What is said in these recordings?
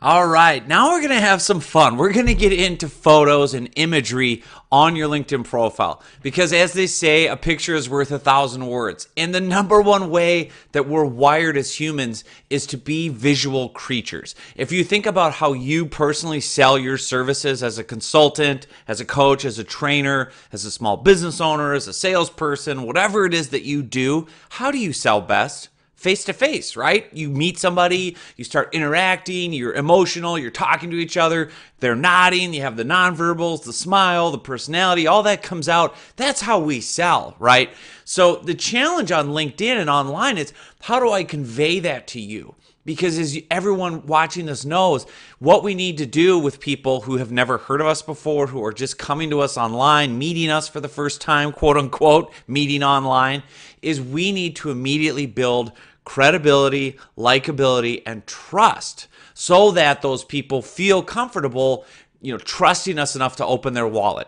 All right, now we're going to have some fun. We're going to get into photos and imagery on your LinkedIn profile because, as they say, a picture is worth 1,000 words. And the number one way that we're wired as humans is to be visual creatures. If you think about how you personally sell your services as a consultant, as a coach, as a trainer, as a small business owner, as a salesperson, whatever it is that you do, how do you sell best? Face to face, right? You meet somebody, you start interacting, you're emotional, you're talking to each other, they're nodding, you have the nonverbals, the smile, the personality, all that comes out. That's how we sell, right? So the challenge on LinkedIn and online is, how do I convey that to you? Because as everyone watching this knows, what we need to do with people who have never heard of us before, who are just coming to us online, meeting us for the first time, quote unquote, meeting online, is we need to immediately build credibility, likability, and trust so that those people feel comfortable, trusting us enough to open their wallet.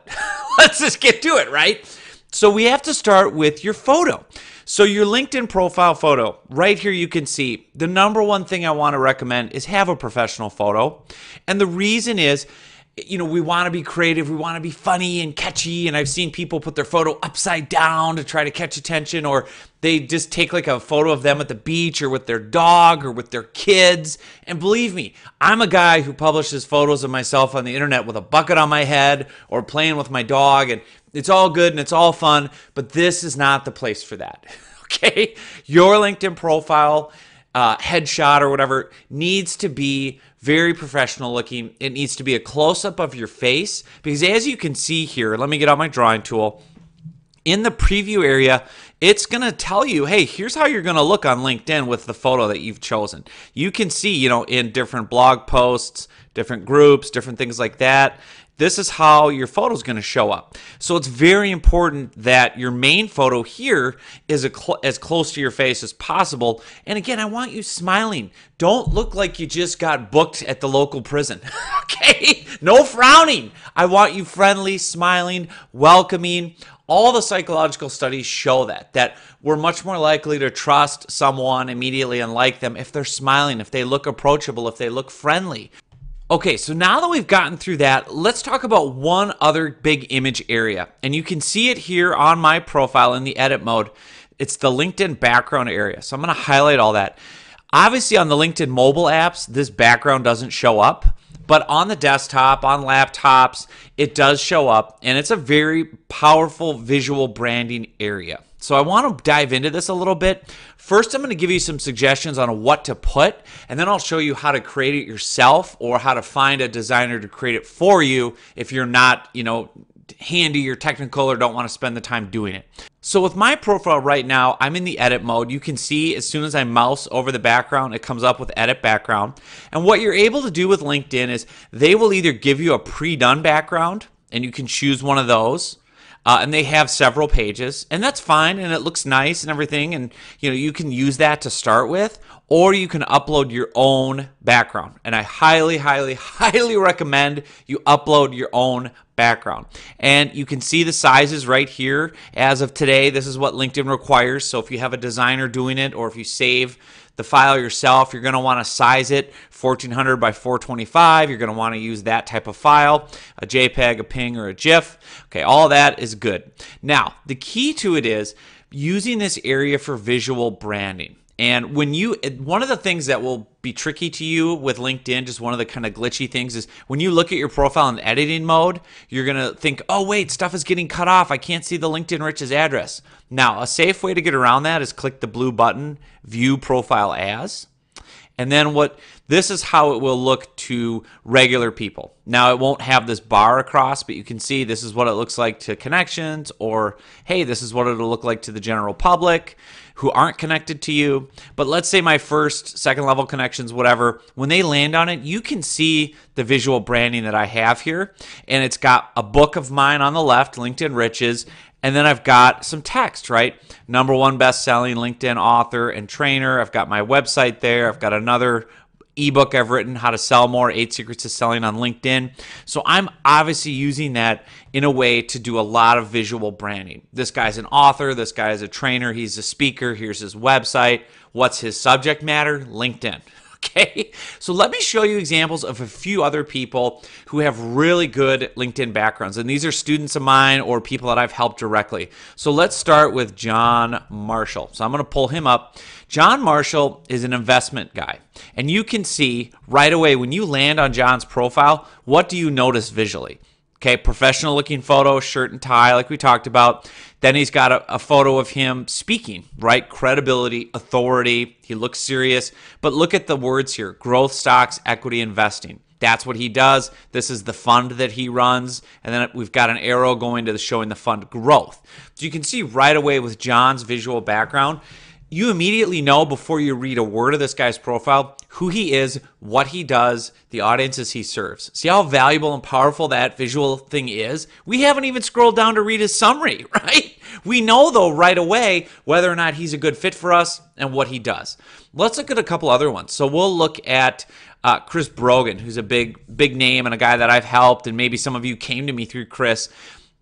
Let's just get to it, right? So we have to start with your photo. So your LinkedIn profile photo, right here you can see the number one thing I want to recommend is have a professional photo. And the reason is, we want to be creative, we want to be funny and catchy, and I've seen people put their photo upside down to try to catch attention, or they just take like a photo of them at the beach or with their dog or with their kids. And believe me, I'm a guy who publishes photos of myself on the internet with a bucket on my head or playing with my dog, and it's all good and it's all fun, but this is not the place for that. Okay? Your LinkedIn profile, headshot or whatever, needs to be very professional looking. It needs to be a close-up of your face because, as you can see here, let me get out my drawing tool. In the preview area, it's going to tell you, hey, here's how you're going to look on LinkedIn with the photo that you've chosen. You can see, in different blog posts, different groups, different things like that, this is how your photo is going to show up. So it's very important that your main photo here is as close to your face as possible. And again, I want you smiling. Don't look like you just got booked at the local prison. Okay? No frowning. I want you friendly, smiling, welcoming. All the psychological studies show that we're much more likely to trust someone immediately and like them if they're smiling, if they look approachable, if they look friendly. Okay, so now that we've gotten through that, let's talk about one other big image area. And you can see it here on my profile in the edit mode. It's the LinkedIn background area. So I'm going to highlight all that. Obviously, on the LinkedIn mobile apps, this background doesn't show up. But on the desktop, on laptops, it does show up. And it's a very powerful visual branding area. So I want to dive into this a little bit. First, I'm going to give you some suggestions on what to put, and then I'll show you how to create it yourself or how to find a designer to create it for you if you're not, handy or technical or don't want to spend the time doing it. So with my profile right now, I'm in the edit mode. You can see as soon as I mouse over the background, it comes up with edit background. And what you're able to do with LinkedIn is they will either give you a pre-done background, and you can choose one of those. And they have several pages, and that's fine, and it looks nice and everything, and you can use that to start with, or you can upload your own background. And I highly, highly, highly recommend you upload your own background. And you can see the sizes right here. As of today, this is what LinkedIn requires. So if you have a designer doing it, or if you save the file yourself, you're going to want to size it 1400 by 425. You're going to want to use that type of file, a JPEG, a PNG, or a GIF. Okay, all that is good. Now, the key to it is using this area for visual branding. And one of the things that will be tricky to you with LinkedIn, just one of the kind of glitchy things, is when you look at your profile in editing mode, you're going to think, oh, wait, stuff is getting cut off. I can't see the LinkedIn Rich's address. Now, a safe way to get around that is click the blue button, View Profile As. And then this is how it will look to regular people. Now, it won't have this bar across, but you can see this is what it looks like to connections, or, hey, this is what it'll look like to the general public who aren't connected to you. But let's say my first, second level connections, whatever, when they land on it, you can see the visual branding that I have here. And it's got a book of mine on the left, LinkedIn Riches, and then I've got some text, right? #1 best-selling LinkedIn author and trainer. I've got my website there. I've got another ebook I've written, How to Sell More, 8 Secrets to Selling on LinkedIn. So I'm obviously using that in a way to do a lot of visual branding. This guy's an author. This guy is a trainer. He's a speaker. Here's his website. What's his subject matter? LinkedIn. Okay, so let me show you examples of a few other people who have really good LinkedIn backgrounds. And these are students of mine or people that I've helped directly. So let's start with John Marshall. So I'm going to pull him up. John Marshall is an investment guy. And you can see right away when you land on John's profile, what do you notice visually? Okay, professional looking photo, shirt and tie like we talked about. Then he's got a photo of him speaking, right? Credibility, authority. He looks serious. But look at the words here: growth stocks, equity investing. That's what he does. This is the fund that he runs. And then we've got an arrow going to showing the fund growth. So you can see right away with John's visual background, you immediately know before you read a word of this guy's profile who he is, what he does, the audiences he serves. See how valuable and powerful that visual thing is? We haven't even scrolled down to read his summary, right? We know, though, right away whether or not he's a good fit for us and what he does. Let's look at a couple other ones. So we'll look at Chris Brogan, who's a big name and a guy that I've helped, and maybe some of you came to me through Chris.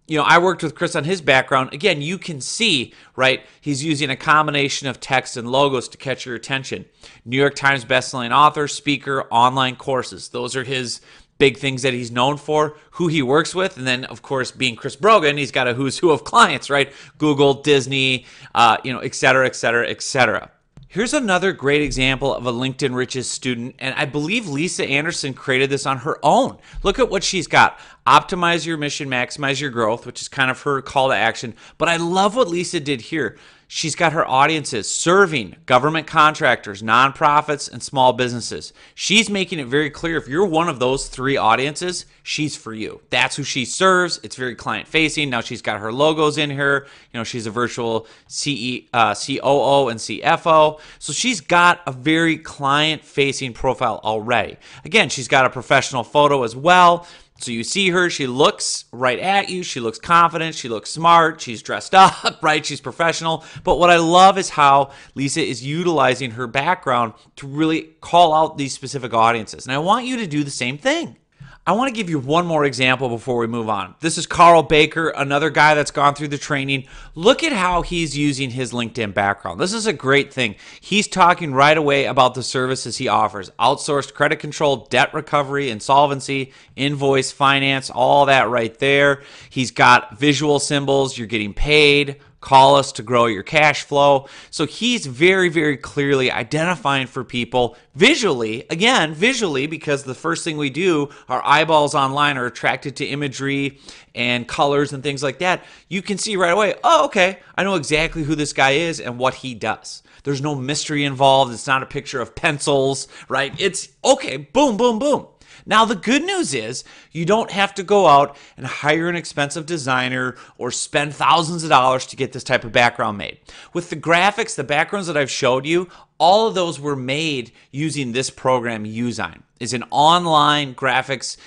You know, I worked with Chris on his background. Again, you can see, right, he's using a combination of text and logos to catch your attention. New York Times bestselling author, speaker, online courses. Those are his big things that he's known for, who he works with. And then, of course, being Chris Brogan, he's got a who's who of clients, right? Google, Disney, et cetera, et cetera, et cetera. Here's another great example of a LinkedIn Riches student, and I believe Lisa Anderson created this on her own. Look at what she's got. Optimize your mission, maximize your growth, which is kind of her call to action. But I love what Lisa did here. She's got her audiences serving government contractors, nonprofits, and small businesses. She's making it very clear if you're one of those three audiences, she's for you. That's who she serves. It's very client-facing. Now she's got her logos in here. You know, she's a virtual COO and CFO. So she's got a very client-facing profile already. Again, she's got a professional photo as well. So you see her, she looks right at you, she looks confident, she looks smart, she's dressed up, right? She's professional. But what I love is how Lisa is utilizing her background to really call out these specific audiences. And I want you to do the same thing. I want to give you one more example before we move on. This is Carl Baker, another guy that's gone through the training. Look at how he's using his LinkedIn background. This is a great thing. He's talking right away about the services he offers: outsourced credit control, debt recovery, insolvency, invoice finance, all that right there. He's got visual symbols. You're getting paid. Call us to grow your cash flow. So he's very, very clearly identifying for people visually, again, visually, because the first thing we do, our eyeballs online are attracted to imagery and colors and things like that. You can see right away, oh, okay, I know exactly who this guy is and what he does. There's no mystery involved. It's not a picture of pencils, right? It's okay, boom, boom, boom. Now, the good news is you don't have to go out and hire an expensive designer or spend thousands of dollars to get this type of background made. With the graphics, the backgrounds that I've showed you, all of those were made using this program, Uzine. It's an online graphics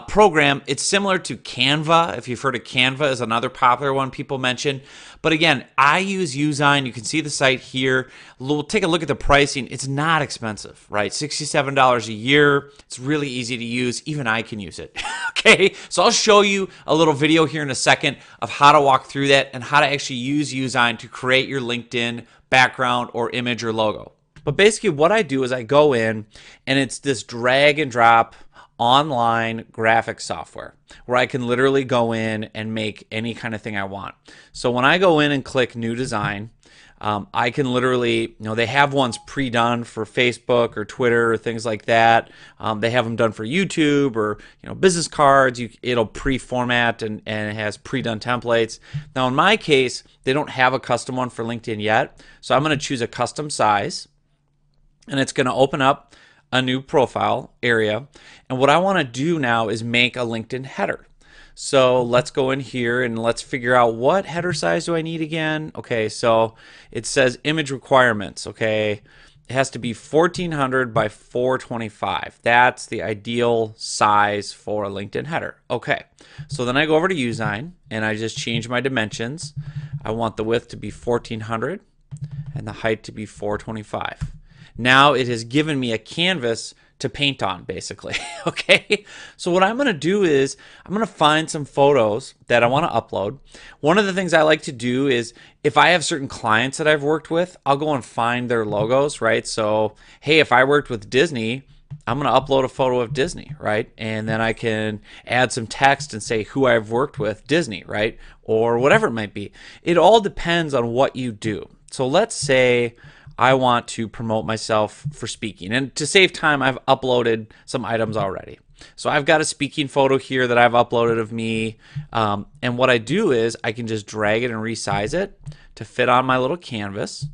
program. It's similar to Canva. If you've heard of Canva, is another popular one people mention. But again, I use Uzine. You can see the site here. We'll take a look at the pricing. It's not expensive, right? $67 a year. It's really easy to use. Even I can use it. Okay, so I'll show you a little video here in a second of how to walk through that and how to actually use Uzine to create your LinkedIn background or image or logo. But basically what I do is I go in and it's this drag and drop online graphic software where I can literally go in and make any kind of thing I want. So when I go in and click new design, I can literally, they have ones pre-done for Facebook or Twitter or things like that. They have them done for YouTube or, business cards. It'll pre-format and it has pre-done templates. Now in my case, they don't have a custom one for LinkedIn yet. So I'm going to choose a custom size and it's going to open up a new profile area. And what I want to do now is make a LinkedIn header. So let's go in here and let's figure out what header size do I need again. Okay, so it says image requirements. Okay, it has to be 1400 by 425. That's the ideal size for a LinkedIn header. Okay, so then I go over to Uzine and I just change my dimensions. I want the width to be 1400 and the height to be 425. Now it has given me a canvas to paint on, basically. Okay, so what I'm going to do is I'm going to find some photos that I want to upload. One of the things I like to do is if I have certain clients that I've worked with, I'll go and find their logos, right? So hey, if I worked with Disney, I'm going to upload a photo of Disney, right? And then I can add some text and say who I've worked with, Disney, right? Or whatever it might be. It all depends on what you do. So let's say I want to promote myself for speaking. And to save time, I've uploaded some items already. So I've got a speaking photo here that I've uploaded of me. And what I do is I can just drag it and resize it to fit on my little canvas.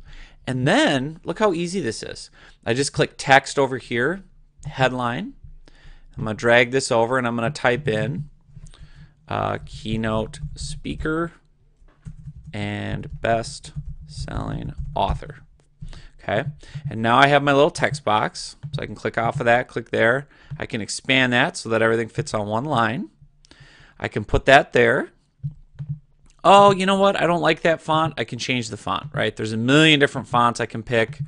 And then look how easy this is. I just click text over here, headline. I'm going to drag this over and I'm going to type in keynote speaker and best selling author. Okay, and now I have my little text box, so I can click off of that, click there. I can expand that so that everything fits on one line. I can put that there. Oh, you know what? I don't like that font. I can change the font, right? There's a million different fonts I can pick,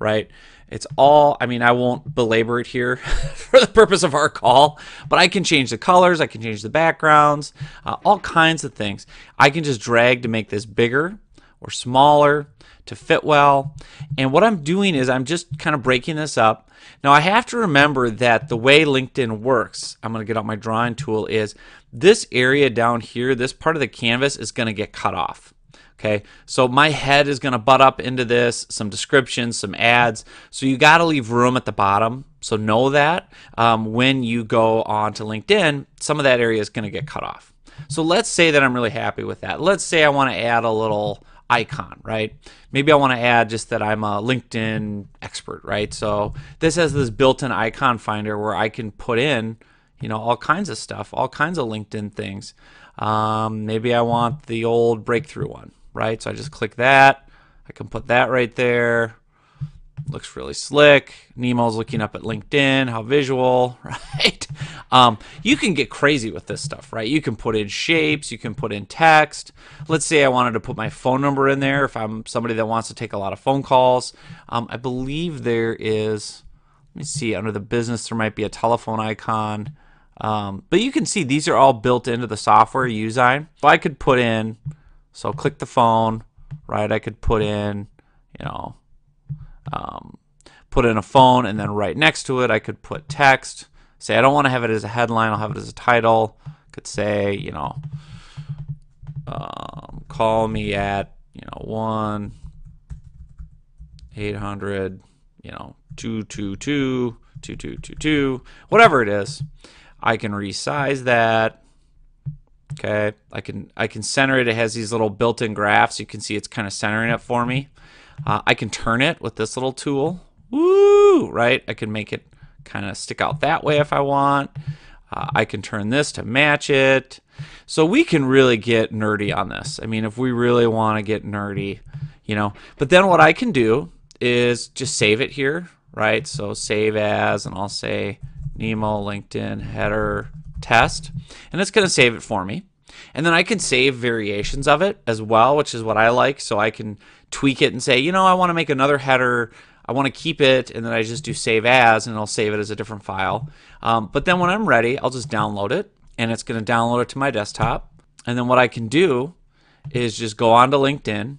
right? It's all, I mean, I won't belabor it here for the purpose of our call, but I can change the colors, I can change the backgrounds, all kinds of things. I can just drag to make this bigger or smaller to fit well. And what I'm doing is I'm just kind of breaking this up. Now I have to remember that the way LinkedIn works, I'm going to get out my drawing tool, is this area down here, this part of the canvas is going to get cut off. Okay, so my head is going to butt up into this, some descriptions, some ads. So you got to leave room at the bottom. So know that when you go on to LinkedIn, some of that area is going to get cut off. So let's say that I'm really happy with that. Let's say I want to add a little icon, right? Maybe I want to add just that I'm a LinkedIn expert, right? So this has this built-in icon finder where I can put in, you know, all kinds of stuff, all kinds of LinkedIn things. Maybe I want the old breakthrough one, right? So I just click that. I can put that right there. Looks really slick. Nemo's looking up at LinkedIn. How visual, right? You can get crazy with this stuff, right? You can put in shapes. You can put in text. Let's say I wanted to put my phone number in there if I'm somebody that wants to take a lot of phone calls. I believe there is, let me see, under the business there might be a telephone icon. But you can see these are all built into the software Usign. So I could put in, so click the phone, right? I could put in, you know, put in a phone, and then right next to it I could put text. Say I don't want to have it as a headline, I'll have it as a title. Could say, you know, call me at, you know, 1-800, you know, 222-2222, whatever it is. I can resize that. Okay, I can center it. It has these little built-in graphs. You can see it's kind of centering it for me. I can turn it with this little tool. Woo! Right? I can make it kind of stick out that way if I want. I can turn this to match it. So we can really get nerdy on this. I mean, if we really want to get nerdy, you know. But then what I can do is just save it here, right? So save as, and I'll say Nemo LinkedIn header test, and it's going to save it for me. And then I can save variations of it as well, which is what I like. So I can tweak it and say, you know, I want to make another header. I want to keep it, and then I just do save as, and I'll save it as a different file. But then when I'm ready, I'll just download it, and it's going to download it to my desktop. And then what I can do is just go onto LinkedIn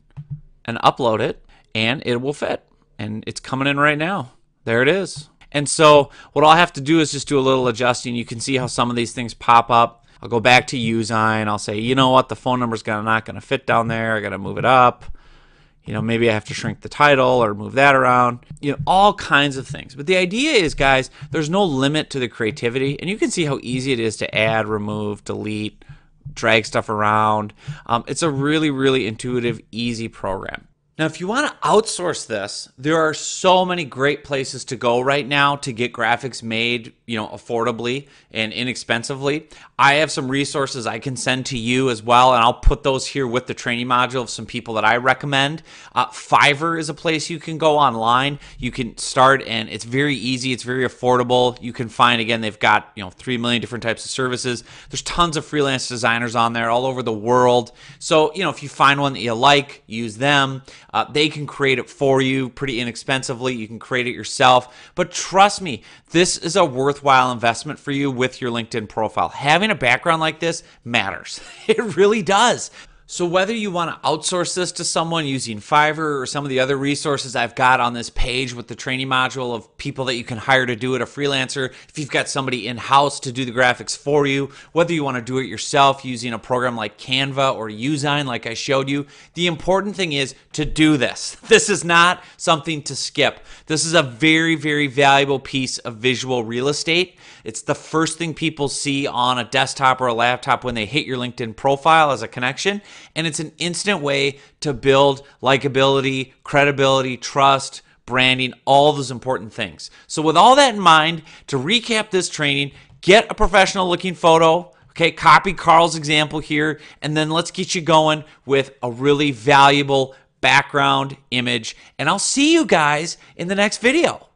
and upload it, and it will fit. And it's coming in right now. There it is. And so what I'll have to do is just do a little adjusting. You can see how some of these things pop up. I'll go back to Usign. I'll say, you know what, the phone number's not going to fit down there. I got to move it up. You know, maybe I have to shrink the title or move that around. You know, all kinds of things. But the idea is, guys, there's no limit to the creativity. And you can see how easy it is to add, remove, delete, drag stuff around. It's a really, really intuitive, easy program. Now, if you want to outsource this, there are so many great places to go right now to get graphics made, you know, affordably and inexpensively. I have some resources I can send to you as well, and I'll put those here with the training module of some people that I recommend. Fiverr is a place you can go online. You can start, and it's very easy. It's very affordable. You can find, again, they've got, you know, 3 million different types of services. There's tons of freelance designers on there all over the world. So, you know, if you find one that you like, use them. They can create it for you pretty inexpensively. You can create it yourself. But trust me, this is a worthwhile investment for you with your LinkedIn profile. Having a background like this matters. It really does. So whether you want to outsource this to someone using Fiverr or some of the other resources I've got on this page with the training module of people that you can hire to do it, a freelancer, if you've got somebody in-house to do the graphics for you, whether you want to do it yourself using a program like Canva or Usign like I showed you, the important thing is to do this. This is not something to skip. This is a very, very valuable piece of visual real estate. It's the first thing people see on a desktop or a laptop when they hit your LinkedIn profile as a connection. And it's an instant way to build likability, credibility, trust, branding, all those important things. So with all that in mind, to recap this training, get a professional looking photo. Okay, copy Carl's example here, and then let's get you going with a really valuable background image. And I'll see you guys in the next video.